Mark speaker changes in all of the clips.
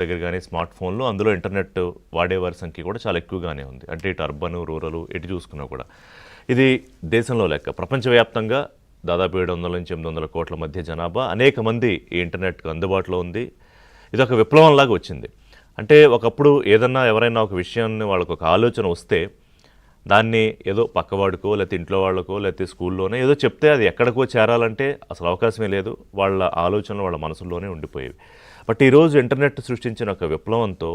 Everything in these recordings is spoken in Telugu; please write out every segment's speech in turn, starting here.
Speaker 1: దగ్గర కానీ స్మార్ట్ ఫోన్లు, అందులో ఇంటర్నెట్ వాడేవారి సంఖ్య కూడా చాలా ఎక్కువగానే ఉంది. అంటే ఇటు అర్బన్, రూరల్ ఎటు చూసుకున్నా కూడా. ఇది దేశంలో లెక్క. ప్రపంచవ్యాప్తంగా దాదాపు 700 నుంచి 800 కోట్ల మధ్య జనాభా, అనేక మంది ఈ ఇంటర్నెట్కి అందుబాటులో ఉంది. ఇదొక విప్లవంలాగా వచ్చింది. అంటే ఒకప్పుడు ఏదన్నా ఎవరైనా ఒక విషయాన్ని వాళ్ళకు ఒక ఆలోచన వస్తే దాన్ని ఏదో పక్కవాడికో లేకపోతే ఇంట్లో వాళ్ళకో లేకపోతే స్కూల్లోనే ఏదో చెప్తే అది ఎక్కడికో చేరాలంటే అసలు అవకాశమే లేదు. వాళ్ళ ఆలోచనలు వాళ్ళ మనసుల్లోనే ఉండిపోయేవి. బట్ ఈరోజు ఇంటర్నెట్ సృష్టించిన ఒక విప్లవంతో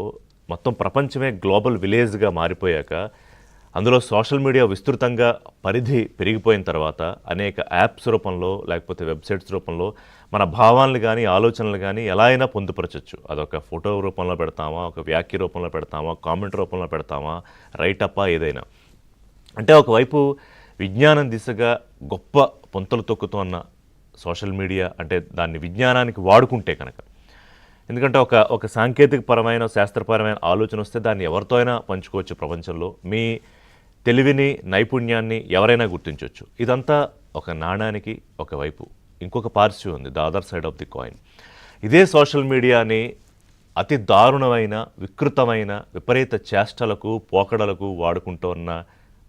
Speaker 1: మొత్తం ప్రపంచమే గ్లోబల్ విలేజ్గా మారిపోయాక, అందులో సోషల్ మీడియా విస్తృతంగా పరిధి పెరిగిపోయిన తర్వాత అనేక యాప్స్ రూపంలో లేకపోతే వెబ్సైట్స్ రూపంలో మన భావాలను కానీ ఆలోచనలు కానీ ఎలా అయినా పొందుపరచచ్చు. అదొక ఫోటో రూపంలో పెడతామా, ఒక వ్యాఖ్య రూపంలో పెడతామా, కామెంట్ రూపంలో పెడతామా, రైటప్పా ఏదైనా. అంటే ఒకవైపు విజ్ఞానం దిశగా గొప్ప పొంతలు తొక్కుతున్న సోషల్ మీడియా, అంటే దాన్ని విజ్ఞానానికి వాడుకుంటే కనుక, ఎందుకంటే ఒక సాంకేతికపరమైన శాస్త్రపరమైన ఆలోచన వస్తే దాన్ని ఎవరితో అయినా పంచుకోవచ్చు. ప్రపంచంలో మీ తెలివిని నైపుణ్యాన్ని ఎవరైనా గుర్తించవచ్చు. ఇదంతా ఒక నాణానికి ఒకవైపు ఇంకొక పార్శ్వం ఉంది, the other side of the coin. ఇదే సోషల్ మీడియాని అతి దారుణమైన వికృతమైన విపరీత చేష్టలకు పోకడలకు వాడుకుంటూ ఉన్న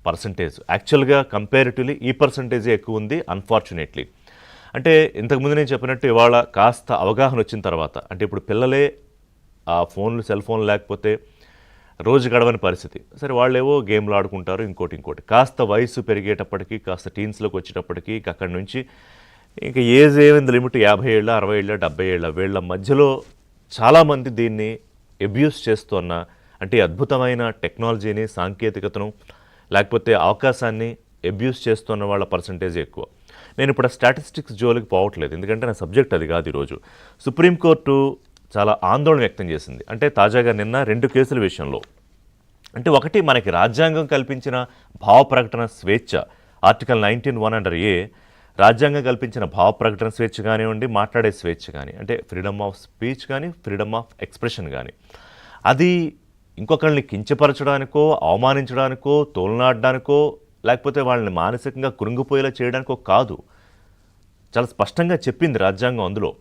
Speaker 1: పర్సంటేజ్ యాక్చువల్గా కంపారిటివ్లీ ఈ పర్సంటేజే ఎక్కువ ఉంది, అన్ఫార్చునేట్లీ. అంటే ఇంతకుముందు నేను చెప్పినట్టు ఇవాళ కాస్త అవగాహన వచ్చిన తర్వాత, అంటే ఇప్పుడు పిల్లలే ఆ ఫోన్లు, సెల్ ఫోన్లు లేకపోతే రోజు గడవని పరిస్థితి. సరే వాళ్ళేవో గేమ్లు ఆడుకుంటారు, ఇంకోటి కాస్త వయసు పెరిగేటప్పటికి, కాస్త టీన్స్లోకి వచ్చేటప్పటికి అక్కడి నుంచి ఇంకా ఏజ్ ఏమైంది లిమిట్ 50 ఏళ్ళ 60 ఏళ్ళ 70 ఏళ్ళ వీళ్ళ మధ్యలో చాలామంది దీన్ని అబ్యూస్ చేస్తున్న, అంటే అద్భుతమైన టెక్నాలజీని, సాంకేతికతను లేకపోతే అవకాశాన్ని అబ్యూస్ చేస్తున్న వాళ్ళ పర్సంటేజ్ ఎక్కువ. నేను ఇప్పుడు స్టాటిస్టిక్స్ జోలికి పోవట్లేదు, ఎందుకంటే నా సబ్జెక్ట్ అది కాదు. ఈరోజు సుప్రీంకోర్టు చాలా ఆందోళన వ్యక్తం చేసింది. అంటే తాజాగా నిన్న 2 కేసుల విషయంలో, అంటే ఒకటి మనకి రాజ్యాంగం కల్పించిన భావ ప్రకటన స్వేచ్ఛ, ఆర్టికల్ 19(1) అండర్ ఏ, రాజ్యాంగం కల్పించిన భావ ప్రకటన స్వేచ్ఛ కానివ్వండి, మాట్లాడే స్వేచ్ఛ కానీ, అంటే ఫ్రీడమ్ ఆఫ్ స్పీచ్ కానీ, ఫ్రీడమ్ ఆఫ్ ఎక్స్ప్రెషన్ కానీ, అది ఇంకొకరిని కించపరచడానికో, అవమానించడానికో, తోలనాడడానికో, లేకపోతే వాళ్ళని మానసికంగా కృంగిపోయేలా చేయడానికో కాదు. చాలా స్పష్టంగా చెప్పింది రాజ్యాంగం అందులో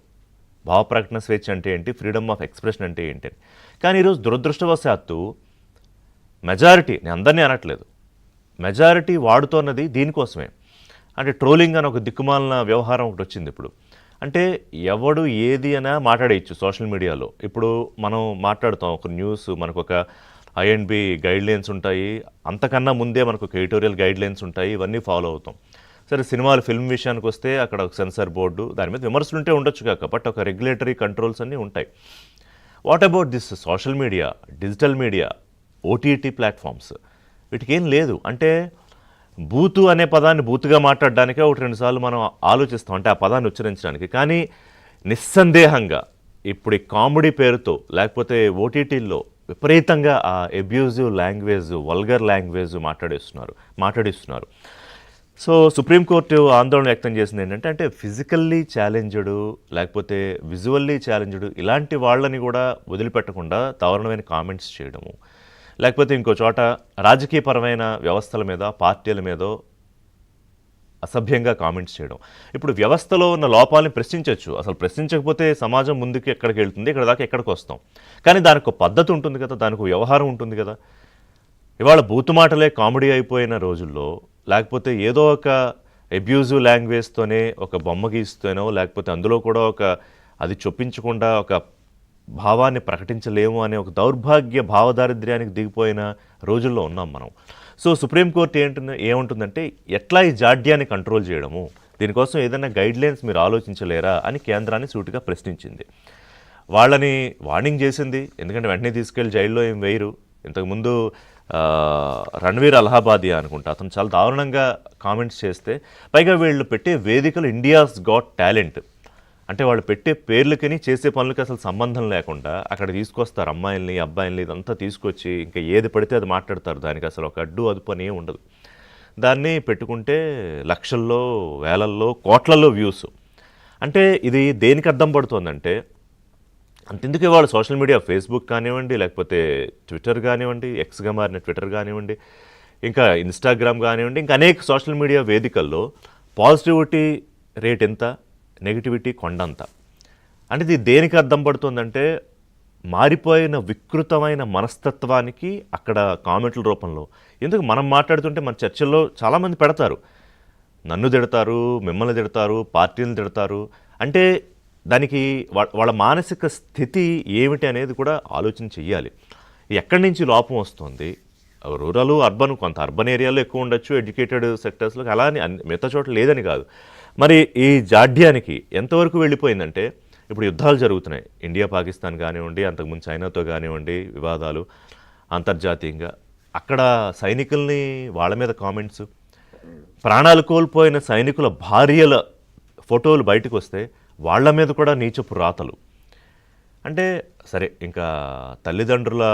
Speaker 1: భావ ప్రకటన స్వేచ్ఛ అంటే ఏంటి, ఫ్రీడమ్ ఆఫ్ ఎక్స్ప్రెషన్ అంటే ఏంటి అని. కానీ ఈరోజు దురదృష్టవశాత్తు మెజారిటీ, నేను అందరినీ అనట్లేదు, మెజారిటీ వాడుతున్నది దీనికోసమే. అంటే ట్రోలింగ్ అని ఒక దిక్కుమాలిన వ్యవహారం ఒకటి వచ్చింది ఇప్పుడు. అంటే ఎవడు ఏది అయినా మాట్లాడేయచ్చు సోషల్ మీడియాలో. ఇప్పుడు మనం మాట్లాడుతాం ఒక న్యూస్, మనకు ఒక INB గైడ్లైన్స్ ఉంటాయి, అంతకన్నా ముందే మనకు ఒక ఎడిటోరియల్ గైడ్లైన్స్ ఉంటాయి, ఇవన్నీ ఫాలో అవుతాం. సరే సినిమాలు, ఫిల్మ్ విషయానికి వస్తే అక్కడ ఒక సెన్సార్ బోర్డు, దాని మీద విమర్శలు ఉంటే ఉండొచ్చు కాక, బట్ ఒక రెగ్యులేటరీ కంట్రోల్స్ అన్నీ ఉంటాయి. What about this social media, digital media, OTT platforms, వీటికి ఏం లేదు. అంటే బూతు అనే పదాన్ని బూతుగా మాట్లాడడానికే 1-2 సార్లు మనం ఆలోచిస్తాం, అంటే ఆ పదాన్ని ఉచ్చరించడానికి. కానీ నిస్సందేహంగా ఇప్పుడు ఈ కామెడీ పేరుతో లేకపోతే OTTల్లో విపరీతంగా ఆ అబ్యూజివ్ లాంగ్వేజ్, వల్గర్ లాంగ్వేజ్ మాట్లాడిస్తున్నారు. సో సుప్రీంకోర్టు ఆందోళన వ్యక్తం చేసింది ఏంటంటే, అంటే ఫిజికల్లీ ఛాలెంజ్డ్ లేకపోతే విజువల్లీ ఛాలెంజ్డ్ ఇలాంటి వాళ్ళని కూడా వదిలిపెట్టకుండా దారుణమైన కామెంట్స్ చేయడము, లేకపోతే ఇంకో చోట రాజకీయపరమైన వ్యవస్థల మీద, పార్టీల మీదో అసభ్యంగా కామెంట్స్ చేయడం. ఇప్పుడు వ్యవస్థలో ఉన్న లోపాలని ప్రశ్నించవచ్చు, అసలు ప్రశ్నించకపోతే సమాజం ముందుకు ఎక్కడికి వెళ్తుంది, ఇక్కడ దాకా ఎక్కడికి వస్తాం. కానీ దానికి ఒక పద్ధతి ఉంటుంది కదా, దానికి ఒక వ్యవహారం ఉంటుంది కదా. ఇవాళ బూతు మాటలే కామెడీ అయిపోయిన రోజుల్లో, లేకపోతే ఏదో ఒక అబ్యూజివ్ లాంగ్వేజ్తోనే ఒక బొమ్మ గీస్తూనో, లేకపోతే అందులో కూడా అది చొప్పించకుండా ఒక భావాన్ని ప్రకటించలేము అనే ఒక దౌర్భాగ్య భావదారిద్ర్యానికి దిగిపోయిన రోజుల్లో ఉన్నాం మనం. సో సుప్రీంకోర్టు ఏముంటుందంటే, ఎట్లా ఈ జాడ్యాన్ని కంట్రోల్ చేయడము, దీనికోసం ఏదైనా గైడ్లైన్స్ మీరు ఆలోచించలేరా అని కేంద్రాన్ని సూటిగా ప్రశ్నించింది. వాళ్ళని వార్నింగ్ చేసింది, ఎందుకంటే వెంటనే తీసుకెళ్ళి జైల్లో ఏం వేయరు. ఇంతకుముందు రణ్వీర్ అలహాబాదియా అనుకుంటా, అతను చాలా దారుణంగా కామెంట్స్ చేస్తే, పైగా వీళ్ళు పెట్టే వేదికలు ఇండియాస్ గాట్ టాలెంట్, అంటే వాళ్ళు పెట్టే పేర్లకి చేసే పనులకి అసలు సంబంధం లేకుండా అక్కడ తీసుకొస్తారు అమ్మాయిల్ని, అబ్బాయిల్ని, ఇదంతా తీసుకొచ్చి ఇంకా ఏది పడితే అది మాట్లాడతారు. దానికి అసలు ఒక అడ్డు అదుపు అని ఉండదు. దాన్ని పెట్టుకుంటే లక్షల్లో, వేలల్లో, కోట్లలో వ్యూస్. అంటే ఇది దేనికి అర్థం పడుతుందంటే, అంతెందుకు ఇవాళ సోషల్ మీడియా, ఫేస్బుక్ కానివ్వండి, లేకపోతే ట్విట్టర్ కానివ్వండి, ఎక్స్గా మారిన ట్విట్టర్ కానివ్వండి, ఇంకా ఇన్స్టాగ్రామ్ కానివ్వండి, ఇంకా అనేక సోషల్ మీడియా వేదికల్లో పాజిటివిటీ రేట్ ఎంత, నెగిటివిటీ కొండంత. అంటే ఇది దేనికి అర్థం పడుతుందంటే, మారిపోయిన వికృతమైన మనస్తత్వానికి అక్కడ కామెంట్ల రూపంలో ఎందుకు మనం మాట్లాడుతుంటే మన చర్చల్లో చాలామంది పెడతారు, నన్ను తిడతారు, మిమ్మల్ని తిడతారు, పార్టీలను తిడతారు. అంటే దానికి వాళ్ళ మానసిక స్థితి ఏమిటి అనేది కూడా ఆలోచన చెయ్యాలి. ఎక్కడి నుంచి లోపం వస్తుంది? రూరల్, అర్బన్, కొంత అర్బన్ ఏరియాలో ఎక్కువ ఉండొచ్చు, ఎడ్యుకేటెడ్ సెక్టర్స్లో, అలా అని మిగతా చోట్ల లేదని కాదు. మరి ఈ జాడ్యానికి ఎంతవరకు వెళ్ళిపోయిందంటే ఇప్పుడు యుద్ధాలు జరుగుతున్నాయి, ఇండియా పాకిస్తాన్ కానివ్వండి, అంతకుముందు చైనాతో కానివ్వండి, వివాదాలు అంతర్జాతీయంగా. అక్కడ సైనికుల్ని వాళ్ళ మీద కామెంట్స్, ప్రాణాలు కోల్పోయిన సైనికుల భార్యల ఫోటోలు బయటకు వస్తే వాళ్ళ మీద కూడా నీచపు రాతలు. అంటే సరే, ఇంకా తల్లిదండ్రుల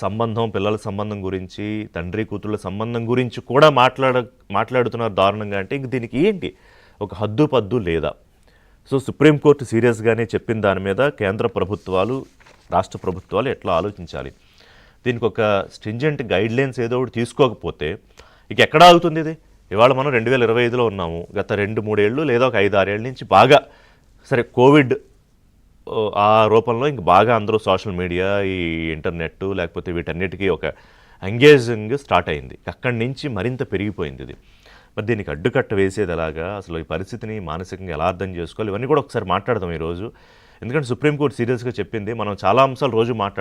Speaker 1: సంబంధం, పిల్లల సంబంధం గురించి, తండ్రి కూతుళ్ళ సంబంధం గురించి కూడా మాట్లాడుతున్నారు దారుణంగా. అంటే ఇంక దీనికి ఏంటి ఒక హద్దు పద్దు లేదా? సో సుప్రీంకోర్టు సీరియస్గానే చెప్పిన దాని మీద కేంద్ర ప్రభుత్వాలు, రాష్ట్ర ప్రభుత్వాలు ఎట్లా ఆలోచించాలి? దీనికి ఒక స్ట్రింజెంట్ గైడ్లైన్స్ ఏదో ఒకటి తీసుకోకపోతే ఇక ఎక్కడ ఆగుతుంది ఇది? ఇవాళ మనం 2025లో ఉన్నాము. గత 2-3 ఏళ్ళు లేదా ఒక 5-6 ఏళ్ళ నుంచి బాగా సరే కోవిడ్ ఆ రూపంలో ఇంక బాగా అందరూ సోషల్ మీడియా, ఈ ఇంటర్నెట్, లేకపోతే వీటన్నిటికీ ఒక ఎంగేజింగ్ స్టార్ట్ అయింది. అక్కడి నుంచి మరింత పెరిగిపోయింది ఇది. మరి దీనికి అడ్డుకట్ట వేసేది ఎలాగా, అసలు ఈ పరిస్థితిని మానసికంగా ఎలా అర్థం చేసుకోవాలి, ఇవన్నీ కూడా ఒకసారి మాట్లాడదాం ఈరోజు. ఎందుకంటే సుప్రీంకోర్టు సీరియస్గా చెప్పింది. మనం చాలా అంశాలు రోజు